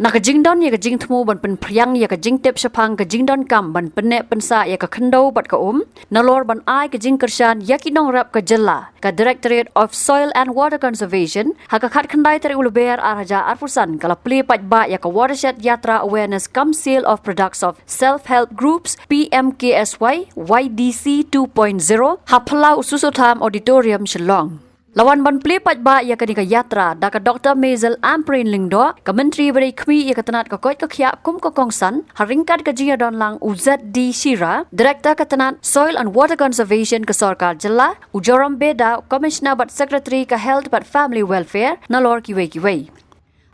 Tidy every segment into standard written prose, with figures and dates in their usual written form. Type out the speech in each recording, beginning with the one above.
Nak jing don ya jing thmu ban pen Riang ya jing tep shapang ka jing don kam ban Pynneh Pynsah ya Khyndew bat ka nalor ban ai ka jing Kongsan ya ki nong rap ka jella ka Directorate of Soil and Water Conservation ha ka khat khandai tari ulber arhaja arfusan kala pli pat ba ya ka watershed yatra awareness council of products of self-help groups PMKSY YDC 2.0 ha phalau ususotham auditorium Shillong. Lawan ban pli pat ba ya kanika yatra da ka Dr.Ampareen lingdo ka menteri beri khmi ya katanat ka koi ka khya kum ka Kongsan haringkat ka jia don lang UZD Shira Director katanat Soil and Water Conservation ka Sarkar Jilla Ujoram Beda Commissioner but Secretary ka Health but Family Welfare nalor kiwe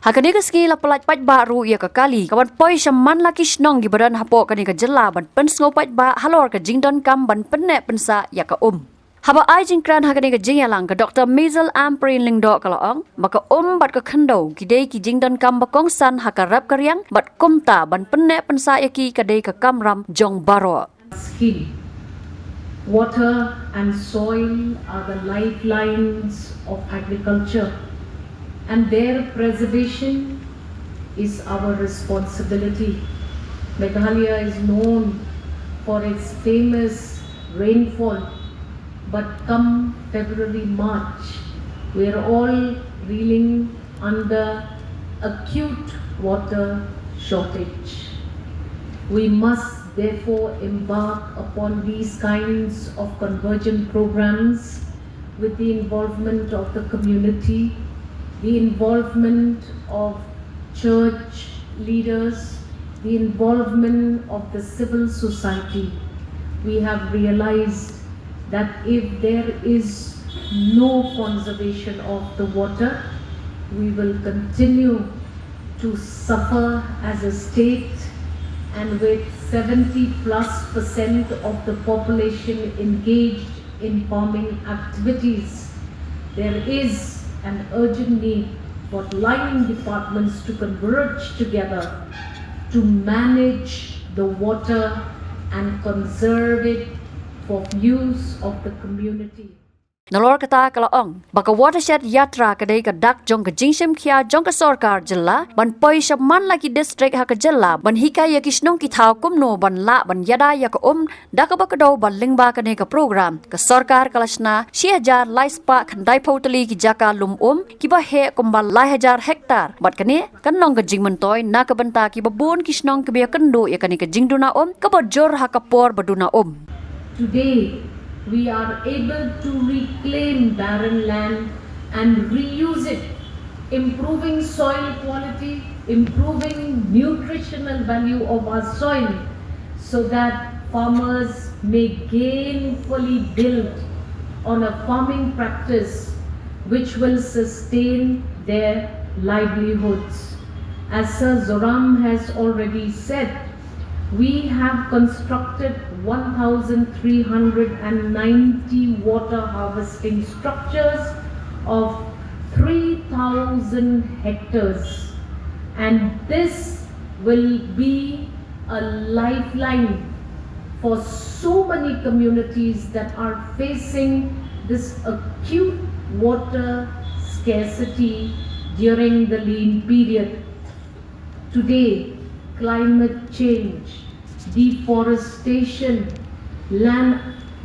Hakaniga ski la pelat pat ba ru ya ka kali kawan poi shaman la kishnong gi badan hapo kanika jilla ban pensngo pat ba halor ka jingdon kam ban Pynneh Pynsah ya ka Haba ai jingkran hakani ka jingalang ka Dr.Ampareen lingdo kalaong maka bat ka Khyndew kidei ki jingdan kam ba Kongsan hakarap ka Riang bat kumta ban Pynneh Pynsah yaki kadei ka kamram jong baro. Skill. Water and soil are the lifelines of agriculture, and their preservation is our responsibility. Meghalaya is known for its famous rainfall. But come February, March, we are all reeling under acute water shortage. We must therefore embark upon these kinds of convergent programs with the involvement of the community, the involvement of church leaders, the involvement of the civil society. We have realized that if there is no conservation of the water, we will continue to suffer as a state, and with 70+% of the population engaged in farming activities, there is an urgent need for line departments to converge together to manage the water and conserve it for use of the community. Nalor kata kalaong baka watershed yatra kadai ka dak jong ka jingshim khia jong ka Sarkar Jilla ban poi shaman laki district ha ka Jilla ban hikai ya kishnong ki thau kumno ban la ban yada ya ka dak ba ka do ban lingba ka ne ka program ka Sarkar kalashna 6000 laispa khandai photali ki jaka lum ki ba he kumbal 1000 hektar bat kane kanong ka jingman toy na ka banta ki ba bon kishnong ka bia kando ya kane ka jingduna ka ba jor ha ka por baduna Today, we are able to reclaim barren land and reuse it, improving soil quality, improving nutritional value of our soil, so that farmers may gainfully build on a farming practice which will sustain their livelihoods. As Sir Zoram has already said, we have constructed 1,390 water harvesting structures of 3,000 hectares, and this will be a lifeline for so many communities that are facing this acute water scarcity during the lean period. Today, climate change, deforestation, land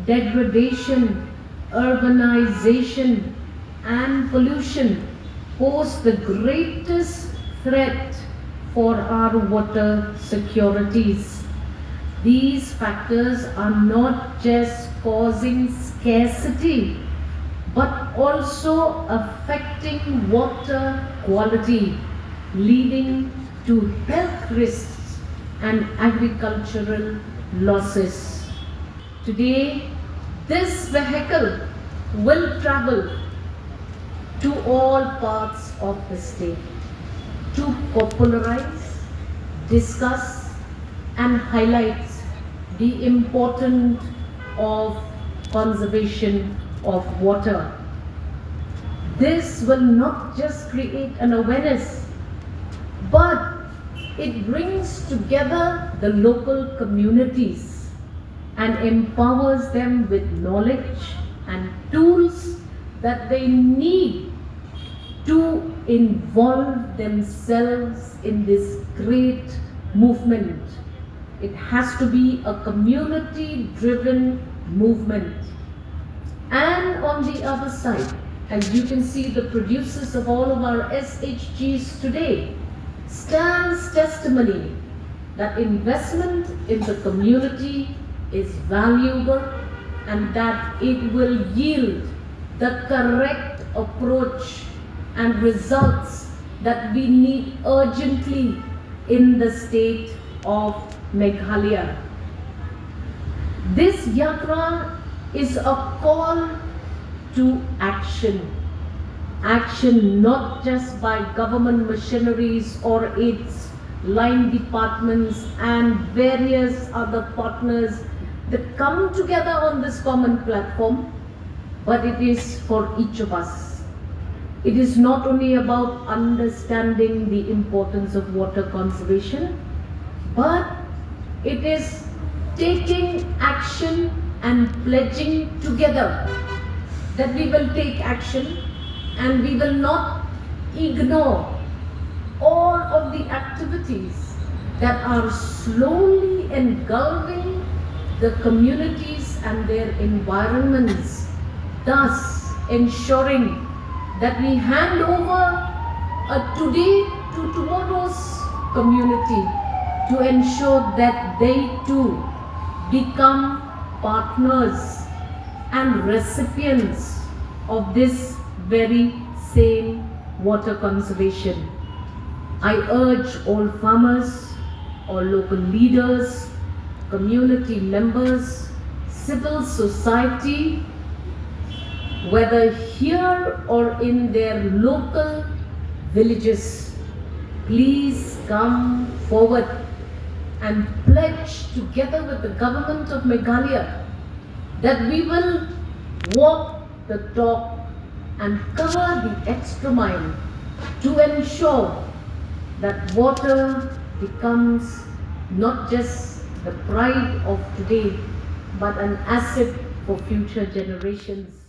degradation, urbanization, and pollution pose the greatest threat for our water securities. These factors are not just causing scarcity, but also affecting water quality, leading to health risks and agricultural losses. Today, this vehicle will travel to all parts of the state to popularize, discuss, and highlight the importance of conservation of water. This will not just create an awareness, but it brings together the local communities and empowers them with knowledge and tools that they need to involve themselves in this great movement. It has to be a community-driven movement. And on the other side, as you can see, the producers of all of our SHGs today stands testimony that investment in the community is valuable and that it will yield the correct approach and results that we need urgently in the state of Meghalaya. This yatra is a call to action. Action not just by government machineries or its line departments and various other partners that come together on this common platform, but it is for each of us. It is not only about understanding the importance of water conservation, but it is taking action and pledging together that we will take action and we will not ignore all of the activities that are slowly engulfing the communities and their environments, thus ensuring that we hand over a today to tomorrow's community to ensure that they too become partners and recipients of this very same water conservation. I urge all farmers, all local leaders, community members, civil society, whether here or in their local villages, please come forward and pledge together with the government of Meghalaya that we will walk the talk and cover the extra mile to ensure that water becomes not just the pride of today, but an asset for future generations.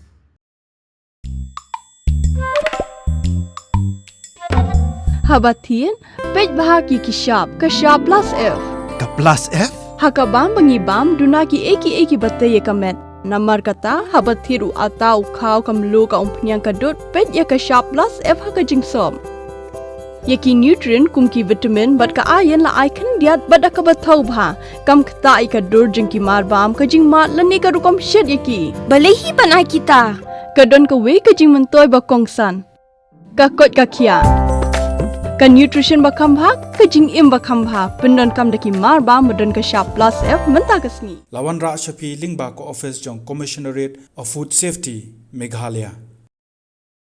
Habatin, pej bahagi kishap, kashap plus F. Ka plus F? Hakabam bangibam dunaki eki batay kamet. Namar kata habathiru atau khau kamlu ka umpnyang kadut pej ya kashap plus F hakajingsom. Yaki nutrient kumki vitamin bat ka ayan la ai khandiat bat ka bathau bha kam khta ai ka dur jingki marbam ka jingma lani ka rukom shed yaki balehi banai kita kadon ka we ka jing mantoy ba Kongsan ka kot ka khia ka nutrition ba khambha ka jing im ba khambha pendon kam daki marba modon ka sharp plus F menta kasni Lawan Ra Shafi Lingba ko office jong Commissionerate of Food Safety Meghalaya